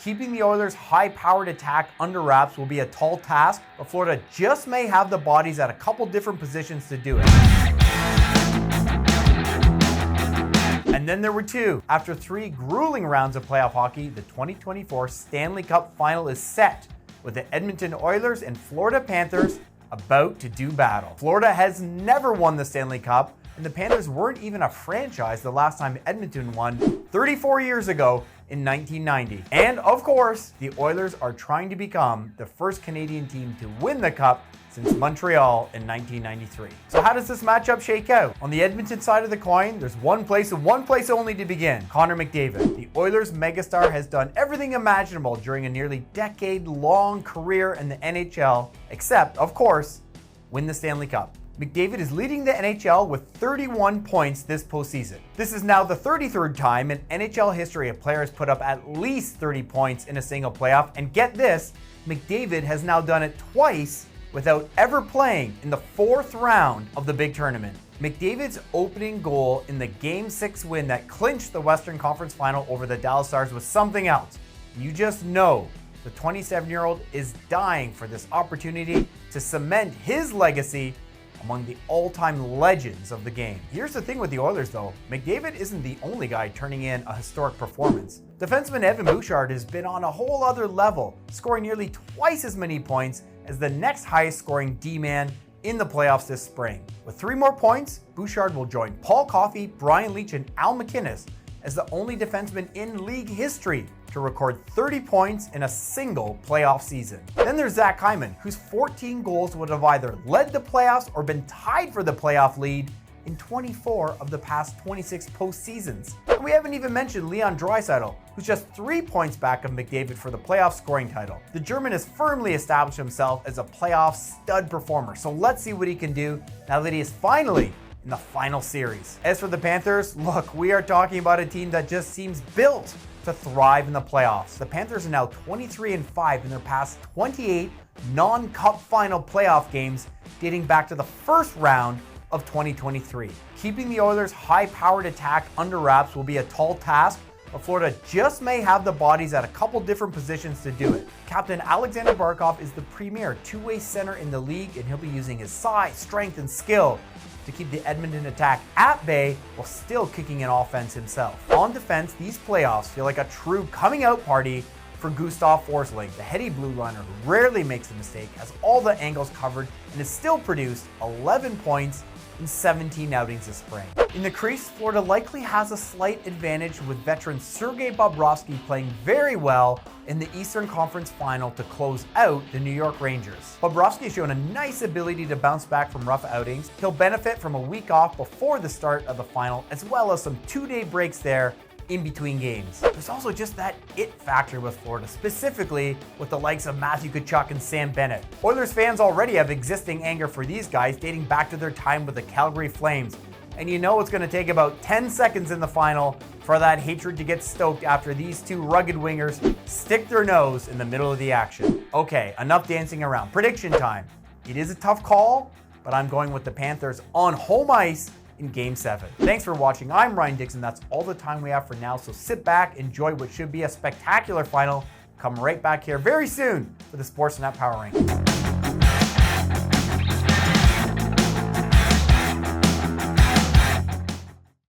Keeping the Oilers' high-powered attack under wraps will be a tall task, but Florida just may have the bodies at a couple different positions to do it. And then there were two. After 3 grueling rounds of playoff hockey, the 2024 Stanley Cup Final is set, with the Edmonton Oilers and Florida Panthers about to do battle. Florida has never won the Stanley Cup, and the Panthers weren't even a franchise the last time Edmonton won 34 years ago in 1990. And of course, the Oilers are trying to become the first Canadian team to win the Cup since Montreal in 1993. So how does this matchup shake out? On the Edmonton side of the coin, there's one place and one place only to begin: Connor McDavid. The Oilers megastar has done everything imaginable during a nearly decade-long career in the NHL, except, of course, win the Stanley Cup. McDavid is leading the NHL with 31 points this postseason. This is now the 33rd time in NHL history a player has put up at least 30 points in a single playoff, and get this, McDavid has now done it twice without ever playing in the 4th round of the big tournament. McDavid's opening goal in the Game 6 win that clinched the Western Conference Final over the Dallas Stars was something else. You just know the 27-year-old is dying for this opportunity to cement his legacy among the all-time legends of the game. Here's the thing with the Oilers though, McDavid isn't the only guy turning in a historic performance. Defenseman Evan Bouchard has been on a whole other level, scoring nearly twice as many points as the next highest scoring D-man in the playoffs this spring. With 3 more points, Bouchard will join Paul Coffey, Brian Leetch, and Al MacInnis as the only defenseman in league history to record 30 points in a single playoff season. Then there's Zach Hyman, whose 14 goals would have either led the playoffs or been tied for the playoff lead in 24 of the past 26 postseasons. And we haven't even mentioned Leon Draisaitl, who's just 3 points back of McDavid for the playoff scoring title. The German has firmly established himself as a playoff stud performer, so let's see what he can do now that he is finally in the final series. As for the Panthers, look, we are talking about a team that just seems built to thrive in the playoffs. The Panthers are now 23-5 in their past 28 non-Cup Final playoff games dating back to the first round of 2023. Keeping the Oilers' high-powered attack under wraps will be a tall task, but Florida just may have the bodies at a couple different positions to do it. Captain Alexander Barkov is the premier two-way center in the league, and he'll be using his size, strength, and skill to keep the Edmonton attack at bay while still kicking in offense himself. On defense, these playoffs feel like a true coming-out party for Gustav Forsling, the heady blue liner who rarely makes a mistake, has all the angles covered, and has still produced 11 points in 17 outings this spring. In the crease, Florida likely has a slight advantage with veteran Sergei Bobrovsky playing very well in the Eastern Conference Final to close out the New York Rangers. Bobrovsky has shown a nice ability to bounce back from rough outings. He'll benefit from a week off before the start of the final, as well as some 2-day breaks there in between games. There's also just that it factor with Florida, specifically with the likes of Matthew Tkachuk and Sam Bennett. Oilers fans already have existing anger for these guys dating back to their time with the Calgary Flames. And you know it's going to take about 10 seconds in the final for that hatred to get stoked after these two rugged wingers stick their nose in the middle of the action. Okay, enough dancing around. Prediction time. It is a tough call, but I'm going with the Panthers on home ice in Game 7. Thanks for watching. I'm Ryan Dixon. That's all the time we have for now, so sit back, enjoy what should be a spectacular final. Come right back here very soon for the Sportsnet Power Rankings.